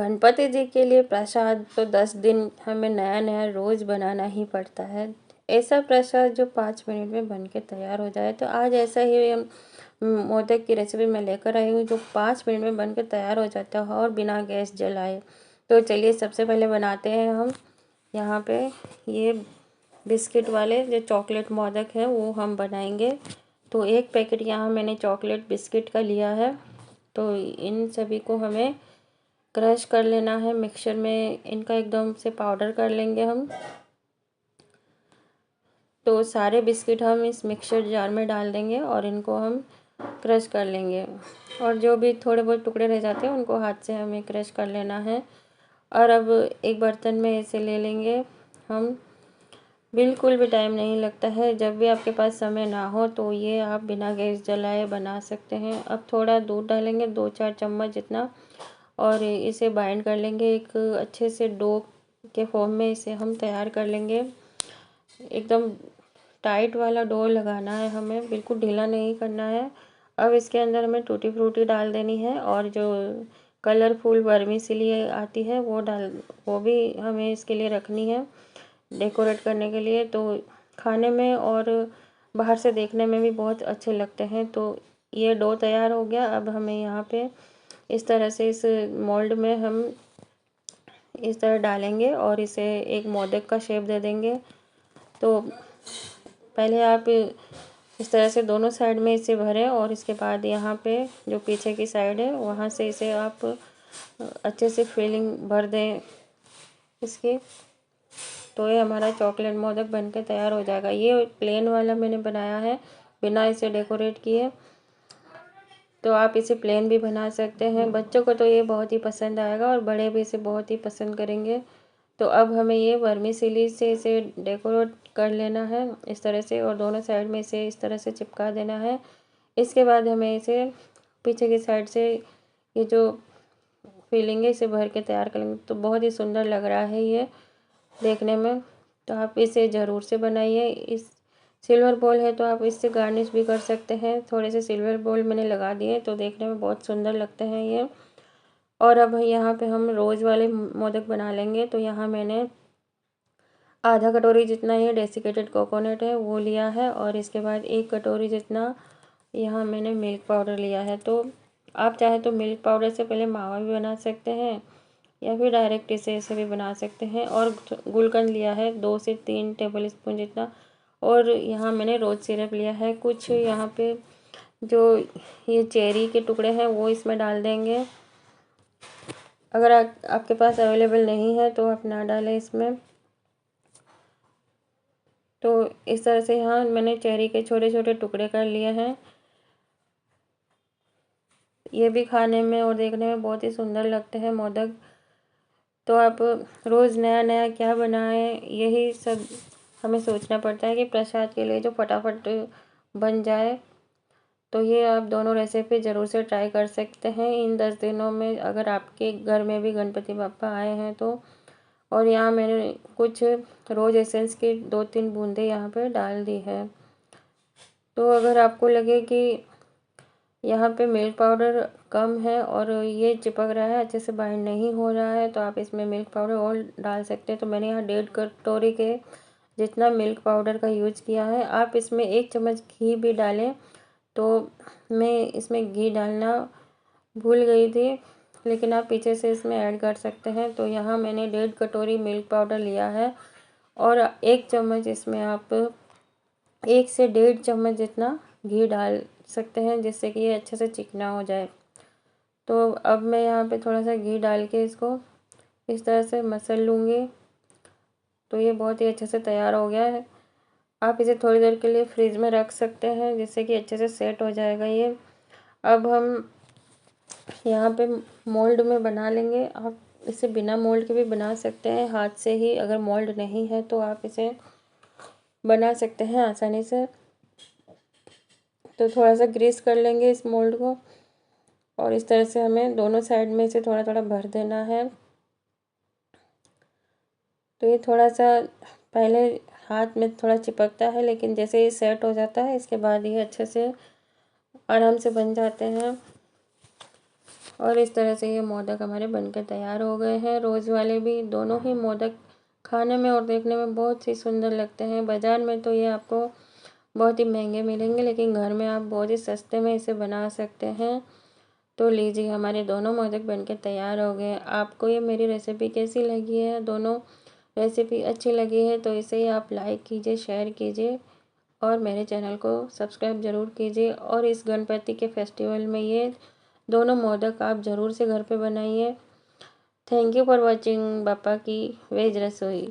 गणपति जी के लिए प्रसाद तो 10 दिन हमें नया नया रोज़ बनाना ही पड़ता है। ऐसा प्रसाद जो 5 मिनट में बन के तैयार हो जाए, तो आज ऐसा ही हम मोदक की रेसिपी मैं लेकर आई हूँ जो 5 मिनट में बन के तैयार हो जाता है और बिना गैस जलाए। तो चलिए सबसे पहले बनाते हैं हम यहाँ पे ये बिस्किट वाले जो चॉकलेट मोदक है वो हम बनाएंगे। तो एक पैकेट यहाँ मैंने चॉकलेट बिस्किट का लिया है। तो इन सभी को हमें क्रश कर लेना है मिक्सर में, इनका एकदम से पाउडर कर लेंगे हम। तो सारे बिस्किट हम इस मिक्सर जार में डाल देंगे और इनको हम क्रश कर लेंगे, और जो भी थोड़े बहुत टुकड़े रह जाते हैं उनको हाथ से हमें क्रश कर लेना है। और अब एक बर्तन में ऐसे ले लेंगे हम। बिल्कुल भी टाइम नहीं लगता है, जब भी आपके पास समय ना हो तो ये आप बिना गैस जलाए बना सकते हैं। अब थोड़ा दूध डालेंगे 2-4 चम्मच जितना, और इसे बाइंड कर लेंगे एक अच्छे से डो के फॉर्म में। इसे हम तैयार कर लेंगे। एकदम टाइट वाला डो लगाना है हमें, बिल्कुल ढीला नहीं करना है। अब इसके अंदर हमें टूटी फ्रूटी डाल देनी है, और जो कलरफुल वर्मीसेली आती है वो भी हमें इसके लिए रखनी है, डेकोरेट करने के लिए। तो खाने में और बाहर से देखने में भी बहुत अच्छे लगते हैं। तो ये डो तैयार हो गया। अब हमें यहाँ पे इस तरह से इस मोल्ड में हम इस तरह डालेंगे और इसे एक मोदक का शेप दे देंगे। तो पहले आप इस तरह से दोनों साइड में इसे भरें, और इसके बाद यहाँ पे जो पीछे की साइड है वहाँ से इसे आप अच्छे से फिलिंग भर दें इसकी। तो ये हमारा चॉकलेट मोदक बनकर तैयार हो जाएगा। ये प्लेन वाला मैंने बनाया है बिना इसे डेकोरेट किए। तो आप इसे प्लेन भी बना सकते हैं। बच्चों को तो ये बहुत ही पसंद आएगा और बड़े भी इसे बहुत ही पसंद करेंगे। तो अब हमें ये वर्मीसेली से इसे डेकोरेट कर लेना है इस तरह से, और दोनों साइड में इसे इस तरह से चिपका देना है। इसके बाद हमें इसे पीछे की साइड से ये जो फिलिंग है इसे भर के तैयार करेंगे। तो बहुत ही सुंदर लग रहा है ये देखने में। तो आप इसे ज़रूर से बनाइए। इस सिल्वर बॉल है तो आप इससे गार्निश भी कर सकते हैं। थोड़े से सिल्वर बॉल मैंने लगा दिए तो देखने में बहुत सुंदर लगते हैं ये। और अब यहाँ पे हम रोज़ वाले मोदक बना लेंगे। तो यहाँ मैंने आधा कटोरी जितना ये डेसिकेटेड कोकोनट है वो लिया है, और इसके बाद 1 कटोरी जितना यहाँ मैंने मिल्क पाउडर लिया है। तो आप चाहे तो मिल्क पाउडर से पहले मावा भी बना सकते हैं, या फिर डायरेक्ट इसे ऐसे भी बना सकते हैं। और गुलकंद लिया है 2 से 3 टेबल स्पून जितना, और यहाँ मैंने रोज़ सिरप लिया है कुछ। यहाँ पे जो ये चेरी के टुकड़े हैं वो इसमें डाल देंगे। अगर आपके पास अवेलेबल नहीं है तो आप ना डालें इसमें। तो इस तरह से यहाँ मैंने चेरी के छोटे छोटे टुकड़े कर लिए हैं। ये भी खाने में और देखने में बहुत ही सुंदर लगते हैं मोदक। तो आप रोज़ नया नया क्या बनाएं, यही सब हमें सोचना पड़ता है कि प्रसाद के लिए जो फटाफट बन जाए। तो ये आप दोनों रेसिपी ज़रूर से ट्राई कर सकते हैं इन 10 दिनों में, अगर आपके घर में भी गणपति बप्पा आए हैं तो। और यहाँ मैंने कुछ रोज़ एसेंस की 2-3 बूंदें यहाँ पे डाल दी है। तो अगर आपको लगे कि यहाँ पे मिल्क पाउडर कम है और ये चिपक रहा है, अच्छे से बाइंड नहीं हो रहा है, तो आप इसमें मिल्क पाउडर और डाल सकते हैं। तो मैंने यहाँ 1.5 कटोरी के जितना मिल्क पाउडर का यूज़ किया है। आप इसमें 1 चम्मच घी भी डालें। तो मैं इसमें घी डालना भूल गई थी, लेकिन आप पीछे से इसमें ऐड कर सकते हैं। तो यहाँ मैंने 1.5 कटोरी मिल्क पाउडर लिया है, और 1 चम्मच इसमें आप 1 से 1.5 चम्मच जितना घी डाल सकते हैं, जिससे कि ये अच्छे से चिकना हो जाए। तो अब मैं यहाँ पे थोड़ा सा घी डाल के इसको इस तरह से मसल लूँगी। तो ये बहुत ही अच्छे से तैयार हो गया है। आप इसे थोड़ी देर के लिए फ्रिज में रख सकते हैं, जिससे कि अच्छे से सेट हो जाएगा ये। अब हम यहाँ पे मोल्ड में बना लेंगे। आप इसे बिना मोल्ड के भी बना सकते हैं, हाथ से ही। अगर मोल्ड नहीं है तो आप इसे बना सकते हैं आसानी से। तो थोड़ा सा ग्रीस कर लेंगे इस मोल्ड को, और इस तरह से हमें दोनों साइड में इसे थोड़ा थोड़ा भर देना है। तो ये थोड़ा सा पहले हाथ में थोड़ा चिपकता है, लेकिन जैसे ये सेट हो जाता है इसके बाद ये अच्छे से आराम से बन जाते हैं। और इस तरह से ये मोदक हमारे बनकर तैयार हो गए हैं। रोज़ वाले भी दोनों ही मोदक खाने में और देखने में बहुत ही सुंदर लगते हैं। बाज़ार में तो ये आपको बहुत ही महंगे मिलेंगे, लेकिन घर में आप बहुत ही सस्ते में इसे बना सकते हैं। तो लीजिए, हमारे दोनों मोदक बनके तैयार हो गए। आपको ये मेरी रेसिपी कैसी लगी है? दोनों रेसिपी अच्छी लगी है तो इसे आप लाइक कीजिए, शेयर कीजिए और मेरे चैनल को सब्सक्राइब ज़रूर कीजिए। और इस गणपति के फेस्टिवल में ये दोनों मोदक आप ज़रूर से घर पे बनाइए। थैंक यू फॉर वॉचिंग बापा की वेज रसोई।